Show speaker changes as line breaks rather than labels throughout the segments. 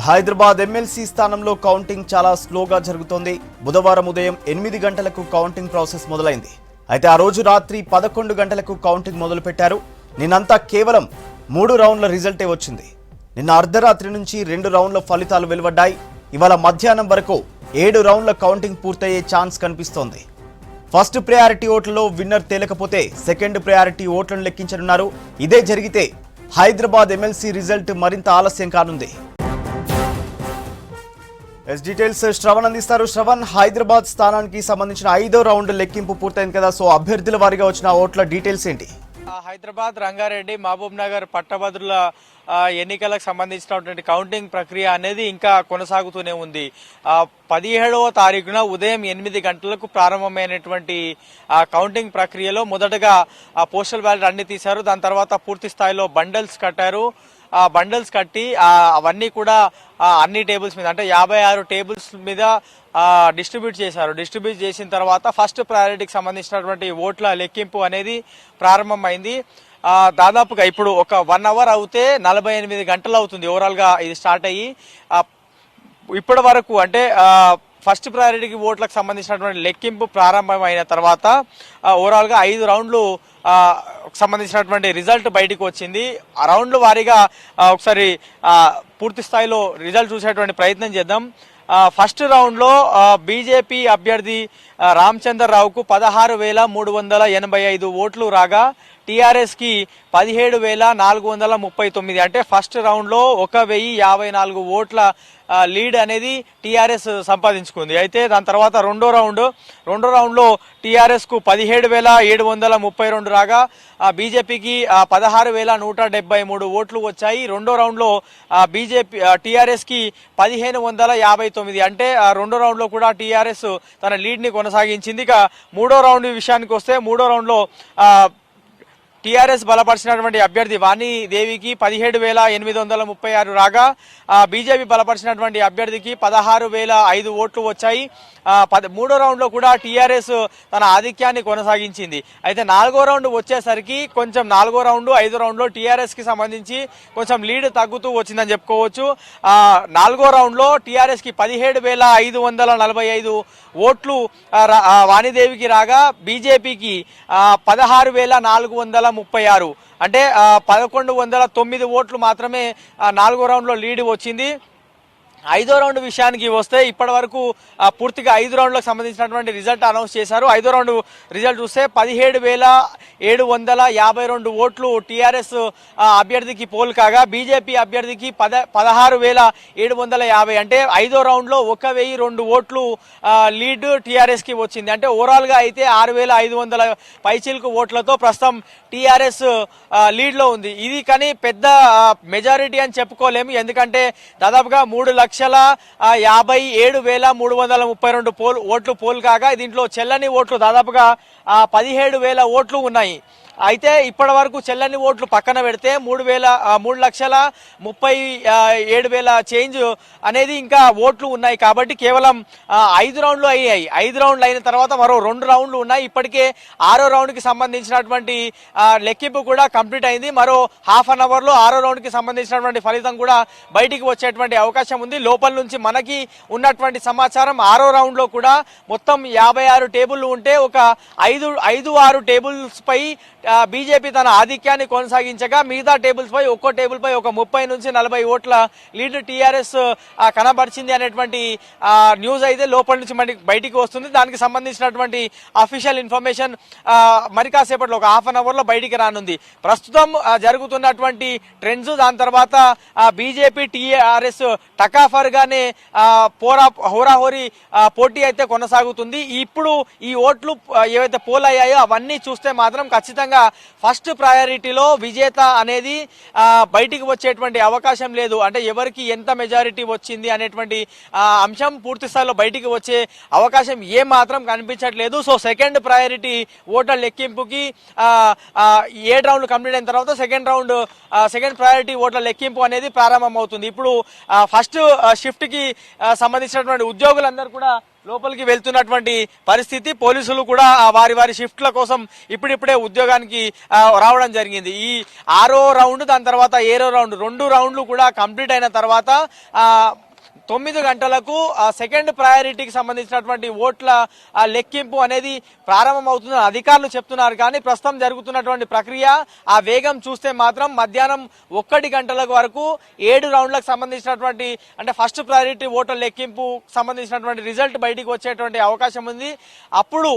Hyderabad MLC స్థానంలో counting చాలా స్లోగా జరుగుతోంది. బుధవారం ఉదయం 8 గంటలకు కౌంటింగ్ ప్రాసెస్ మొదలైంది. అయితే ఆ రోజు రాత్రి 11 గంటలకు కౌంటింగ్ మొదలుపెట్టారు. నిన్నంతా కేవలం 3 రౌండ్ల రిజల్టే వచ్చింది. నిన్న అర్ధరాత్రి నుంచి 2 రౌండ్ల ఫలితాలు వెలువడ్డాయి. ఇవాళ మధ్యాహ్నం వరకు 7 రౌండ్ల కౌంటింగ్ పూర్తయ్యే ఛాన్స్ కనిపిస్తోంది. ఫస్ట్ ప్రయారిటీ ఓట్లలో విన్నర్ తేలకపోతే సెకండ్ ప్రయారిటీ ఓట్లను లెక్కించనున్నారు. ఇదే జరిగితే హైదరాబాద్ ఎమ్మెల్సీ రిజల్ట్ మరింత ఆలస్యం కానుంది. డీటెయిల్స్ శ్రవణ్ అందిస్తారు. శ్రవణ్, హైదరాబాద్ స్థానానికి సంబంధించిన 5వ రౌండ్ లెక్కింపు పూర్తయింది కదా, సో అభ్యర్థుల వారీగా వచ్చిన ఓట్ల డీటెయిల్స్ ఏంటి?
హైదరాబాద్, రంగారెడ్డి, మహబూబ్ నగర్ పట్టభద్రుల ఎన్నికలకు సంబంధించినటువంటి కౌంటింగ్ ప్రక్రియ అనేది ఇంకా కొనసాగుతూనే ఉంది. 17వ తారీఖున ఉదయం 8 గంటలకు ప్రారంభమైనటువంటి కౌంటింగ్ ప్రక్రియలో మొదటగా పోస్టల్ బ్యాలెట్ అన్ని తీశారు. దాని తర్వాత పూర్తి స్థాయిలో బండల్స్ కట్టారు. బండల్స్ కట్టి అవన్నీ కూడా అన్ని టేబుల్స్ మీద అంటే 56 టేబుల్స్ మీద డిస్ట్రిబ్యూట్ చేశారు. డిస్ట్రిబ్యూట్ చేసిన తర్వాత ఫస్ట్ ప్రయారిటీకి సంబంధించినటువంటి ఓట్ల లెక్కింపు అనేది ప్రారంభమైంది. దాదాపుగా ఇప్పుడు ఒక 1 అవర్ అవుతే 48 గంటలు అవుతుంది ఓవరాల్గా ఇది స్టార్ట్ అయ్యి. ఇప్పటి వరకు అంటే ఫస్ట్ ప్రయారిటీకి ఓట్లకు సంబంధించినటువంటి లెక్కింపు ప్రారంభమైన తర్వాత ఓవరాల్గా 5 రౌండ్లు సంబంధించినటువంటి రిజల్ట్ బయటకు వచ్చింది. ఆ రౌండ్ల వారీగా ఒకసారి పూర్తి స్థాయిలో రిజల్ట్ చూసేటువంటి ప్రయత్నం చేద్దాం. ఫస్ట్ రౌండ్లో బీజేపీ అభ్యర్థి రామచంద్రరావుకు 16,385 ఓట్లు రాగా టీఆర్ఎస్కి 17,439. అంటే ఫస్ట్ రౌండ్లో 1,054 ఓట్ల లీడ్ అనేది టీఆర్ఎస్ సంపాదించుకుంది. అయితే దాని తర్వాత రెండో రౌండ్లో టీఆర్ఎస్కు 17,732 రాగా బీజేపీకి 16,173 ఓట్లు వచ్చాయి. రెండో రౌండ్లో టీఆర్ఎస్కి 1,559. అంటే రెండో రౌండ్లో కూడా టీఆర్ఎస్ తన లీడ్ని కొనసాగించింది. ఇక మూడో రౌండ్ విషయానికి వస్తే మూడో రౌండ్లో టీఆర్ఎస్ బలపరిచినటువంటి అభ్యర్థి వాణిదేవికి 17,836 రాగా బీజేపీ బలపరిచినటువంటి అభ్యర్థికి 16,005 ఓట్లు వచ్చాయి. మూడో రౌండ్లో కూడా టీఆర్ఎస్ తన ఆధిక్యాన్ని కొనసాగించింది. అయితే 4వ రౌండ్ వచ్చేసరికి కొంచెం 4వ రౌండ్ 5వ రౌండ్లో టీఆర్ఎస్కి సంబంధించి కొంచెం లీడ్ తగ్గుతూ వచ్చిందని చెప్పుకోవచ్చు. 4వ రౌండ్లో టీఆర్ఎస్కి 17,545 ఓట్లు వాణిదేవికి రాగా బీజేపీకి 16,436 అంటే 1,109 ఓట్లు మాత్రమే 4వ రౌండ్లో లీడ్ వచ్చింది. 5వ రౌండ్ విషయానికి వస్తే ఇప్పటి వరకు పూర్తిగా 5 రౌండ్లకు సంబంధించినటువంటి రిజల్ట్ అనౌన్స్ చేశారు. 5వ రౌండ్ రిజల్ట్ చూస్తే 17,752 ఓట్లు టీఆర్ఎస్ అభ్యర్థికి పోల్ కాగా బీజేపీ అభ్యర్థికి 16,750. అంటే 5వ రౌండ్లో 1,002 ఓట్లు లీడ్ టీఆర్ఎస్కి వచ్చింది. అంటే ఓవరాల్గా అయితే 6,500 పైచిలకు ఓట్లతో ప్రస్తుతం టీఆర్ఎస్ లీడ్లో ఉంది. ఇది కానీ పెద్ద మెజారిటీ అని చెప్పుకోలేము. ఎందుకంటే దాదాపుగా 3,57,332 ఓట్లు పోల్ కాగా దీంట్లో చెల్లని ఓట్లు దాదాపుగా 17,000 ఓట్లు ఉన్నాయి. అయితే ఇప్పటి వరకు చెల్లని ఓట్లు పక్కన పెడితే 3,37,000 చేంజ్ అనేది ఇంకా ఓట్లు ఉన్నాయి. కాబట్టి కేవలం 5 రౌండ్లు అయ్యాయి. 5 రౌండ్లు అయిన తర్వాత మరో 2 రౌండ్లు ఉన్నాయి. ఇప్పటికే 6వ రౌండ్కి సంబంధించినటువంటి లెక్కింపు కూడా కంప్లీట్ అయింది. మరో హాఫ్ అన్ అవర్లో 6వ రౌండ్కి సంబంధించినటువంటి ఫలితం కూడా బయటికి వచ్చేటువంటి అవకాశం ఉంది. లోపల నుంచి మనకి ఉన్నటువంటి సమాచారం 6వ రౌండ్లో కూడా మొత్తం 56 టేబుల్లు ఉంటే ఒక 5-6 టేబుల్స్ పై బీజేపీ తన ఆధిక్యాన్ని కొనసాగించగా మిగతా టేబుల్స్ పై ఒక్కో టేబుల్ పై ఒక 30 నుంచి 40 ఓట్ల లీడ్ టీఆర్ఎస్ కనబరిచింది అనేటువంటి న్యూస్ అయితే లోపల నుంచి మనకి బయటికి వస్తుంది. దానికి సంబంధించినటువంటి అఫీషియల్ ఇన్ఫర్మేషన్ మరి కాసేపట్లో ఒక హాఫ్ అన్ అవర్లో బయటికి రానుంది. ప్రస్తుతం జరుగుతున్నటువంటి ట్రెండ్స్ దాని తర్వాత బీజేపీ టీఆర్ఎస్ టకాఫర్ గానే హోరాహోరీ పోటీ అయితే కొనసాగుతుంది. ఇప్పుడు ఈ ఓట్లు ఏవైతే పోల్ అయ్యాయో అవన్నీ చూస్తే మాత్రం ఖచ్చితంగా ఫస్ట్ ప్రయారిటీలో విజేత అనేది బయటికి వచ్చేటువంటి అవకాశం లేదు. అంటే ఎవరికి ఎంత మెజారిటీ వచ్చింది అనేటువంటి అంశం పూర్తి స్థాయిలో బయటికి వచ్చే అవకాశం ఏమాత్రం కనిపించట్లేదు. సో సెకండ్ ప్రయారిటీ ఓట్ల లెక్కింపుకి 7 రౌండ్లు కంప్లీట్ అయిన తర్వాత సెకండ్ ప్రయారిటీ ఓట్ల లెక్కింపు అనేది ప్రారంభమవుతుంది. ఇప్పుడు ఫస్ట్ షిఫ్ట్ కి సంబంధించినటువంటి ఉద్యోగులందరూ కూడా లోపలికి వెళ్తున్నటువంటి పరిస్థితి. పోలీసులు కూడా వారి వారి షిఫ్ట్ల కోసం ఇప్పుడిప్పుడే ఉద్యోగానికి రావడం జరిగింది. ఈ 6వ రౌండ్, దాని తర్వాత 7వ రౌండ్, 2 రౌండ్లు కూడా కంప్లీట్ అయిన తర్వాత 9 గంటలకు సెకండ్ ప్రయారిటీకి సంబంధించినటువంటి ఓట్ల లెక్కింపు అనేది ప్రారంభమవుతుందని అధికారులు చెప్తున్నారు. కానీ ప్రస్తుతం జరుగుతున్నటువంటి ప్రక్రియ ఆ వేగం చూస్తే మాత్రం మధ్యాహ్నం 1 గంటల వరకు 7 రౌండ్లకు సంబంధించినటువంటి అంటే ఫస్ట్ ప్రయారిటీ ఓట్ల లెక్కింపు సంబంధించినటువంటి రిజల్ట్ బయటికి వచ్చేటువంటి అవకాశం ఉంది. అప్పుడు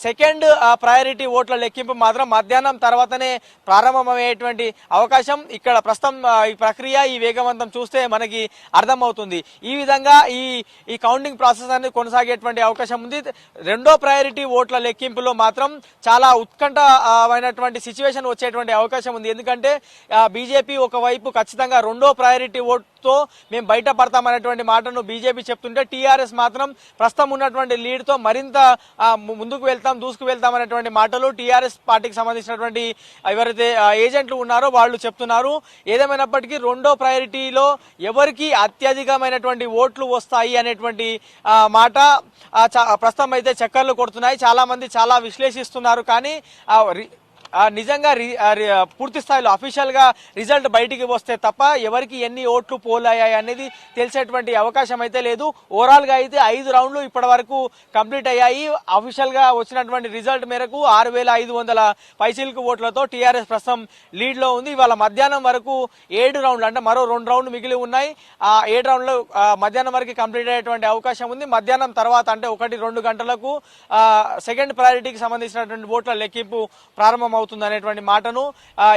సెకండ్ ప్రయారిటీ ఓట్ల లెక్కింపు మాత్రం మధ్యాహ్నం తర్వాతనే ప్రారంభమయ్యేటువంటి అవకాశం ఇక్కడ ప్రస్తుతం ఈ ప్రక్రియ ఈ వేగవంతం చూస్తే మనకి అర్థమవుతుంది. ఈ విధంగా ఈ కౌంటింగ్ ప్రాసెస్ అనేది కొనసాగేటువంటి అవకాశం ఉంది. 2వ ప్రయారిటీ ఓట్ల లెక్కింపులో మాత్రం చాలా ఉత్కంఠమైనటువంటి సిచ్యువేషన్ వచ్చేటువంటి అవకాశం ఉంది. ఎందుకంటే బీజేపీ ఒకవైపు ఖచ్చితంగా 2వ ప్రయారిటీ ఓట్తో మేము బయటపడతామనేటువంటి మాటను బీజేపీ చెప్తుంటే, టీఆర్ఎస్ మాత్రం ప్రస్తుతం ఉన్నటువంటి లీడ్తో మరింత ముందుకు దూసుకు వెళ్తాం అనేటువంటి మాటలు టీఆర్ఎస్ పార్టీకి సంబంధించినటువంటి ఎవరైతే ఏజెంట్లు ఉన్నారో వాళ్ళు చెప్తున్నారు. ఏదేమైనప్పటికీ 2వ ప్రయారిటీలో ఎవరికి అత్యధికమైనటువంటి ఓట్లు వస్తాయి అనేటువంటి మాట ప్రస్తుతం అయితే చక్కర్లు కొడుతున్నాయి. చాలా మంది చాలా విశ్లేషిస్తున్నారు. కానీ నిజంగా పూర్తి స్థాయిలో అఫీషియల్ గా రిజల్ట్ బయటికి వస్తే తప్ప ఎవరికి ఎన్ని ఓట్లు పోలయ్యాయి అనేది తెలిసేటువంటి అవకాశం అయితే లేదు. ఓవరాల్ గా అయితే 5 రౌండ్లు ఇప్పటి వరకు కంప్లీట్ అయ్యాయి. అఫీషియల్ గా వచ్చినటువంటి రిజల్ట్ మేరకు 6500 పైచిలకు ఓట్లతో టీఆర్ఎస్ ప్రస్తుతం లీడ్ లో ఉంది. ఇవాళ మధ్యాహ్నం వరకు 7 రౌండ్లు అంటే మరో 2 రౌండ్లు మిగిలి ఉన్నాయి. ఆ 7 రౌండ్లు మధ్యాహ్నం వరకు కంప్లీట్ అయ్యేటువంటి అవకాశం ఉంది. మధ్యాహ్నం తర్వాత అంటే 1-2 గంటలకు సెకండ్ ప్రయారిటీకి సంబంధించినటువంటి ఓట్ల లెక్కింపు ప్రారంభం అవుతుంది అనేటువంటి మాటను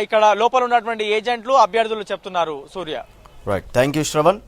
ఇక్కడ లోపల ఉన్నటువంటి ఏజెంట్లు అభ్యర్థులు చెప్తున్నారు. సూర్య,
రైట్, థ్యాంక్ యూ శ్రవణ్.